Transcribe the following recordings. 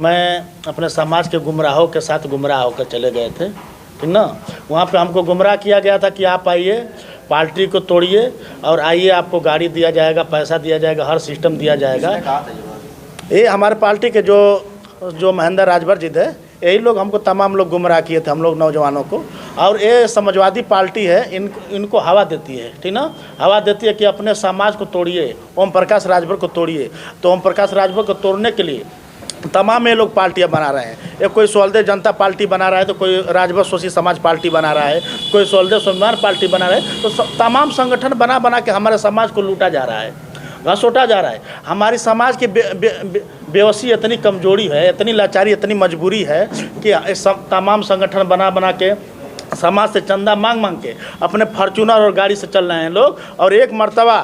मैं अपने समाज के गुमराहों के साथ गुमराह होकर चले गए थे, ठीक ना। वहाँ पे हमको गुमराह किया गया था कि आप आइए, पार्टी को तोड़िए और आइए, आपको गाड़ी दिया जाएगा, पैसा दिया जाएगा, हर सिस्टम दिया जाएगा। ये हमारे पार्टी के जो महेंद्र राजभर जी थे, यही लोग हमको तमाम लोग गुमराह किए थे, हम लोग नौजवानों को। और ये समाजवादी पार्टी है, इनको हवा देती है, ठीक ना। हवा देती है कि अपने समाज को तोड़िए, ओम प्रकाश राजभर को तोड़िए। तो ओम प्रकाश राजभर को तोड़ने के लिए तमाम ये लोग पार्टियां बना रहे हैं। एक कोई सोलदेव जनता पार्टी बना रहा है, तो कोई राजभर शोषी समाज पार्टी बना रहा है, कोई सोलदेव स्वाभिमान पार्टी बना रहा है। तो तमाम संगठन बना के हमारे समाज को लूटा जा रहा है, घसोटा जा रहा है। हमारी समाज की बेवसी इतनी कमजोरी है, इतनी लाचारी, इतनी मजबूरी है कि तमाम संगठन बना के समाज से चंदा मांग के अपने फॉर्च्यूनर और गाड़ी से चल रहे हैं लोग। और एक मर्तबा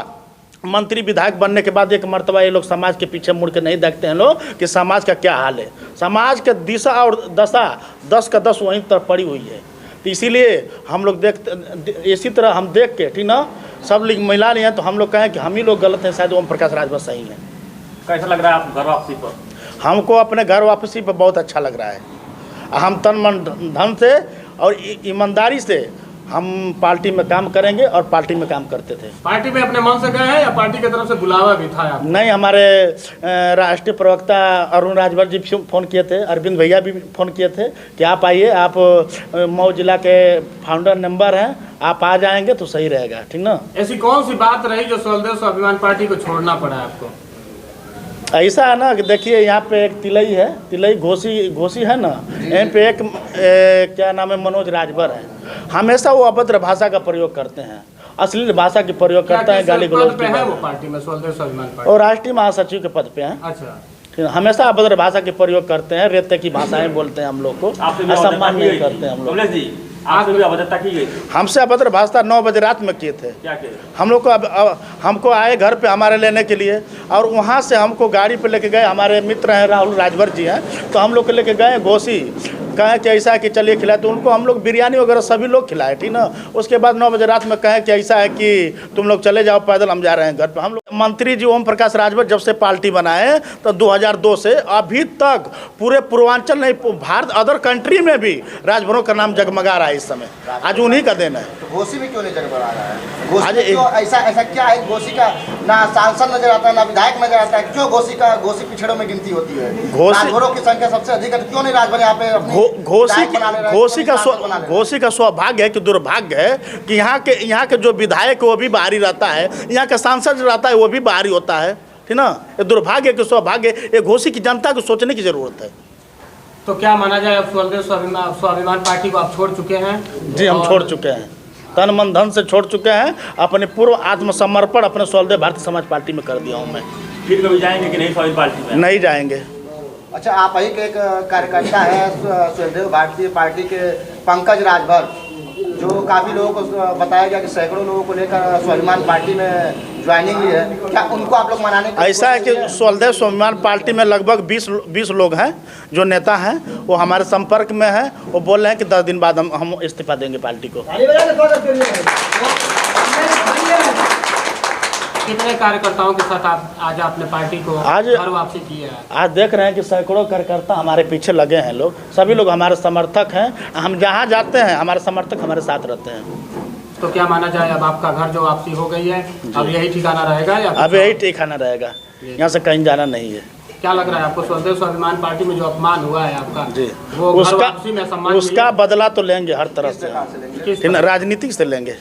मंत्री विधायक बनने के बाद एक मर्तबा ये लोग समाज के पीछे मुड़ के नहीं देखते हैं लोग कि समाज का क्या हाल है। समाज के दिशा और दशा 10 का 10 वहीं तरफ पड़ी हुई है। तो इसीलिए हम लोग देखते, इसी तरह हम देख के, ठीक ना, सब लोग मिला लिए हैं तो हम लोग कहें कि हम ही लोग गलत हैं, शायद ओम प्रकाश राजभर सही हैं। कैसा लग रहा है आपको घर वापसी पर? हमको अपने घर वापसी पर बहुत अच्छा लग रहा है। हम तन मन धन से और ईमानदारी से हम पार्टी में काम करेंगे और पार्टी में काम करते थे। पार्टी में अपने मन से गए हैं या पार्टी की तरफ से बुलावा भी था आपको? नहीं, हमारे राष्ट्रीय प्रवक्ता अरुण राजभर जी फ़ोन किए थे, अरविंद भैया भी फ़ोन किए थे कि आप आइए, आप मऊ जिला के फाउंडर मेंबर हैं, आप आ जाएंगे तो सही रहेगा, ठीक ना। ऐसी कौन सी बात रही जो सोलदेव स्वाभिमान पार्टी को छोड़ना पड़ा आपको? ऐसा है ना कि देखिए, यहाँ पे एक तिलई है, तिलई घोसी है ना, यहाँ पे एक क्या नाम है, मनोज राजभर है। हमेशा वो अभद्र भाषा का प्रयोग करते हैं, अश्लील भाषा की प्रयोग करते हैं, गाली गलौज की। वो पार्टी में सोलदेव स्वाभिमान पार्टी और राष्ट्रीय महासचिव के पद पे हैं। अच्छा, हमेशा अभद्र भाषा के प्रयोग करते हैं, रेते की भाषाएं बोलते हैं हम लोग को, सम्मान नहीं करते हैं हम लोग। आपसे भी अभद्रता की गई? हमसे अभद्र भाषा 9 बजे रात में किए थे। क्या किए? हम लोग को हमको आए घर पे हमारे लेने के लिए, और वहाँ से हमको गाड़ी पे लेके गए। हमारे मित्र हैं राहुल राजभर जी हैं, तो हम लोग को लेके गए घोसी, कहें कि ऐसा है कि चलिए खिलाए, तो उनको हम लोग बिरयानी वगैरह सभी लोग खिलाए, ठीक ना। उसके बाद 9 बजे रात में कहें कि ऐसा है कि तुम लोग चले जाओ पैदल, हम जा रहे हैं घर पे। हम लोग मंत्री जी ओम प्रकाश राजभर जब से पार्टी बनाए तो 2002 से अभी तक पूरे पूर्वांचल नहीं, भारत अदर कंट्री में भी राजभरों का नाम जगमगा रहा है इस समय। आज उन्हीं का देना है। तो घोसी में क्यों नहीं जगमगा रहा है? घोसी क्यों ऐसा क्या है? घोसी का ना सांसद नजर आता है, ना विधायक नजर आता है, क्यों घोसी पिछड़ों में गिनती होती है? राजभरों की संख्या सबसे अधिक है, तो क्यों नहीं राजभर यहाँ पे? घोसी का सौभाग्य है कि दुर्भाग्य है कि यहाँ के जो विधायक वो भी बाहरी रहता है, यहाँ के सांसद जो रहता है वो भी बाहरी होता है, ठीक ना। ये दुर्भाग्य के सौभाग्य, ये घोसी की जनता को सोचने की जरूरत है। तो क्या माना जाए, अब सोलदेव स्वाभिमान पार्टी को आप छोड़ चुके हैं? जी, हम छोड़ चुके हैं, तन मन धन से छोड़ चुके हैं। अपने पूर्व आत्मसमर्पण अपने सोलदेव भारतीय समाज पार्टी में कर दिया हूँ मैं। फिर कभी जाएंगे कि नहीं स्वाभिमान पार्टी में? नहीं जाएंगे। अच्छा, आप ही के एक कार्यकर्ता है सोलदेव भारतीय पार्टी के पंकज राजभर, जो काफ़ी लोगों को बताया गया कि सैकड़ों लोगों को लेकर स्वाभिमान पार्टी में ज्वाइनिंग भी है, क्या उनको आप लोग मनाने? ऐसा है कि सोलदेव स्वाभिमान पार्टी में लगभग 20 लोग हैं जो नेता हैं, वो हमारे संपर्क में हैं। वो बोल रहे हैं कि 10 दिन बाद हम इस्तीफा देंगे पार्टी को। कितने कार्यकर्ताओं के साथ आज आपने पार्टी को घर वापसी की है? आज देख रहे हैं कि सैकड़ों कार्यकर्ता हमारे पीछे लगे हैं लोग, सभी लोग हमारे समर्थक हैं। हम जहाँ जाते हैं हमारे समर्थक हमारे साथ रहते हैं। तो क्या माना जाए, अब आपका घर जो वापसी हो गई है, अब यही ठिकाना रहेगा या? अब यही ठिकाना रहेगा, यहाँ से कहीं जाना नहीं है। क्या लग रहा है आपको, सोलदेव स्वाभिमान पार्टी में जो अपमान हुआ है आपका, जी, वो उसका बदला तो लेंगे हर तरह से, राजनीतिक से लेंगे।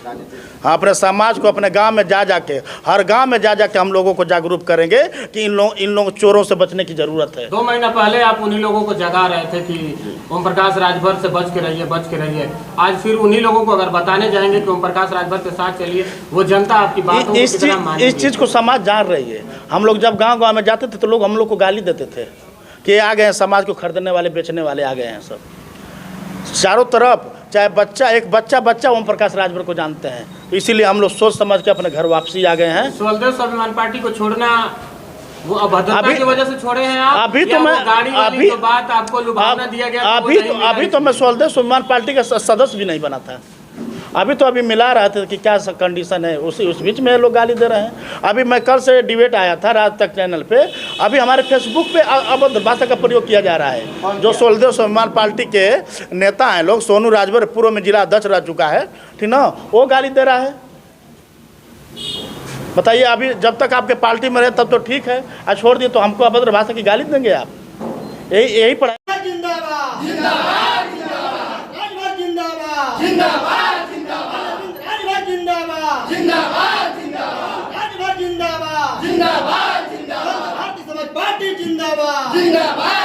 हाँ, अपने समाज को अपने गांव में जा जाके, हर गांव में जा जाके हम लोगों को जागरूक करेंगे कि इन लोग चोरों से बचने की जरूरत है। 2 महीना पहले आप उन्हीं लोगों को जगा रहे थे कि ओम प्रकाश राजभर से बच के रहिए। आज फिर उन्हीं लोगों को अगर बताने जाएंगे कि ओम प्रकाश राजभर के साथ चलिए, वो जनता आपकी बातों को कितना मानेगी? इस चीज़ को समाज जान रही है। हम लोग जब गाँव में जाते थे तो लोग हम लोग को गाली देते थे कि आ गए हैं समाज को खरीदने वाले, बेचने वाले आ गए हैं। सब चारों तरफ, चाहे एक बच्चा ओम प्रकाश राजभर को जानते हैं। तो इसीलिए हम लोग सोच समझ के अपने घर वापसी आ गए हैं। सोलदेव स्वाभिमान पार्टी को छोड़ना वो अभद्रता की वजह से छोड़े हैं आप? अभी तो मैं जो बात आपको लुभावना दिया गया, अभी तो मैं सोलदेव स्वाभिमान पार्टी का सदस्य भी नहीं बना था। अभी तो अभी मिला रहे थे कि क्या कंडीशन है, उस बीच में लोग गाली दे रहे हैं। अभी मैं कल से डिबेट आया था राज तक चैनल पे, अभी हमारे फेसबुक पे अभद्र भाषा का प्रयोग किया जा रहा है। जो सोलदेव स्वाभिमान पार्टी के नेता हैं लोग, सोनू राजभर पूर्व में जिला अध्यक्ष रह चुका है, ठीक ना, वो गाली दे रहा है। बताइए, अभी जब तक आपके पार्टी में रहे तब तो ठीक है, आज छोड़ दिए तो हमको अभद्र भाषा की गाली देंगे आप? यही पढ़ाई। जिंदाबाद जिंदाबाद जिंदाबाद जिंदाबाद जिंदाबाद जिंदाबाद जिंदाबाद जिंदाबाद जिंदाबाद जिंदाबाद जिंदाबाद जिंदाबाद भारतीय समाज पार्टी जिंदाबाद जिंदाबाद